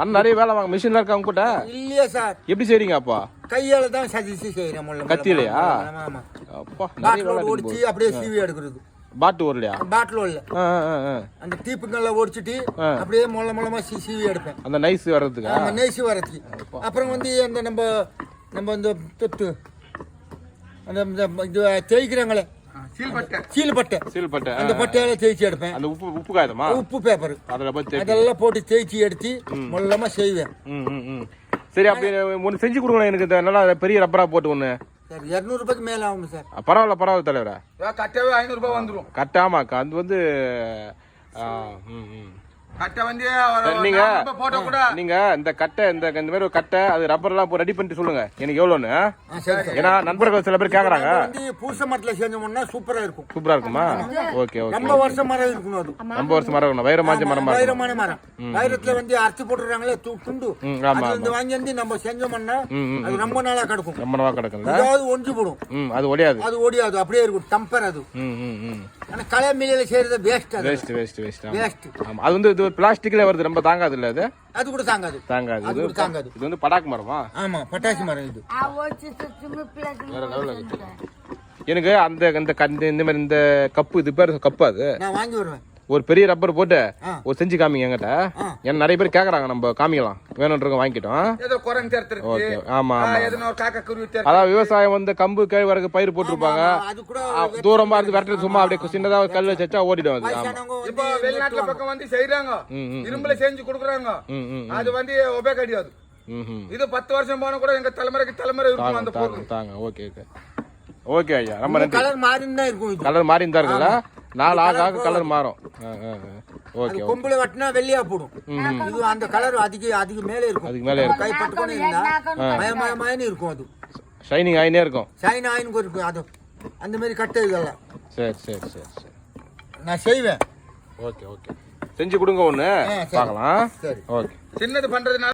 அண்ணா நிறைய வேலை வாங்க மிஷின்ல இருக்க அவங்க கூட இல்லையா சார்? எப்படி செய்றீங்க அப்பா? கையால தான் சதிச்சு செய்யறோம். கத்திலையா? ஆமா. அப்பா பாட்டில் ஓடிச்சு அப்படியே சீவி எடுக்கிறது. பாட்டு வரலையா? பாட்டில் இல்ல. அந்த டீப்புங்கெல்லாம் ஓடிச்சிட்டு அப்படியே மொளமா சீவி எடுப்பேன். அந்த நைஸ் வர்றதுக்கு. ஆமா நைஸ் வரதுக்கு. அப்புறம் வந்து அந்த நம்ம இந்த தொட்டு அந்த இது தேய்க்கிறாங்களே சீல்பட்டை அந்த பட்டையால தேய்ச்சி எடுப்பேன். அந்த உப்பு காயமா? உப்பு பேப்பர் அதெல்லாம் போட்டு தேய்ச்சி எடுத்து மொல்லமா செய்வேன். சரி அப்படி ஒன்று செஞ்சு கொடுங்க எனக்கு நல்லா பெரிய ரப்பரா போட்டு ஒன்று. சார் 200 ரூபாய்க்கு மேல ஆகும் சார். பரவாயில்ல தலைவரா. கட்டாவே 500 ரூபாய் வந்துடும். கட்டாமாக்கா அது வந்து கட்டை வந்து நீங்க இந்த கட்டை இந்த மாதிரி ஒரு கட்டை அது ரப்பர் எல்லாம் ரெடி பண்ணிட்டு சொல்லுங்க எனக்கு எவ்வளோன்னு. ஏன்னா நண்பர்கள் சில பேர் கேக்குறாங்க. பூச மரத்துல செஞ்சோம்னா சூப்பரா இருக்கும். சூப்பரா இருக்குமா? Okay okay. ரொம்ப வருஷம் மரம் இருக்கணும். அது ரொம்ப வருஷம் மரம் இருக்கணும். வைரமான மரம். வைரத்துல வந்து அரைச்சு போட்டுறாங்களே துண்டு. அது வந்து வாங்கி வந்து நம்ம செஞ்சோம்னா அது ரொம்ப நாளா கிடக்கும். ரொம்ப நாளா கிடக்கும். ஏதாவது ஒன்று போடும். அது ஒடியாது. அது ஒடியாது அப்படியே இருக்கும். டம்பர் அது. ஆனா கலை மில்லில செய்யறது வேஸ்ட். ஆமா அது வந்து பிளாஸ்டிக்ல வருது ரொம்ப தாங்காது இல்ல அது? அது கூட தாங்காது. இது வந்து படாக்கு மரமா? ஆமா பட்டாசு மரம் இது. எனக்கு அந்த இந்த மாதிரி இந்த கப்பு இது பேர் கப்பு அது நான் வாங்கி வருவேன். ஒரு பெரிய ரப்பர் போட்டு ஒரு செஞ்சு காமிங்க என்கிட்ட. ஏன்னா நிறைய பேர் கேக்குறாங்க நம்ம காமிக்கலாம் வேணும்ன்றவங்க வாங்கிட்டோம். ஓகே ஆமா அதாவது விவசாயம் வந்து கம்பு கேழ்வரகு பயிர் போட்டுருப்பாங்க. தூரமா இருந்து விரட்டு சும்மா அப்படியே சின்னதா கல் வச்சா ஓடிடும் அது. இப்போ வெளிநாட்டுல பக்கம் வந்து செய்யறாங்க இரும்புல செஞ்சு கொடுக்குறாங்க. அது வந்து ஒபே கிடையாது. இது 10 வருஷம் போன கூட எங்க தலைமுறைக்கு தலைமுறை இருக்கும் அந்த பொருள் தாங்க. ஓகே ஓகே ஓகே ஐயா ரொம்ப நன்றி. கலர் மாறின்னு தான் இருக்கும். கலர் மாறின்னு தான் இருக்குல்ல? நாள் ஆக கலர் மாறும். ஓகே கொம்புல வட்டினா வெள்ளையா போடும். இது அந்த கலர் அதிக மேலே இருக்கும். அதுக்கு மேலே இருக்கும். கை பட்டுக்கொண்டு இருந்தா மயமயமாயின்னு இருக்கும். அது ஷைனிங் ஆயினே இருக்கும். ஷைன் ஆயின்னு இருக்கும். அது அந்த மாதிரி கட்டை இதெல்லாம். சரி நான் செய்வேன். ஓகே ஓகே செஞ்சு கொடுங்க ஒன்று பார்க்கலாம். சரி ஓகே. சின்னது பண்றதுனால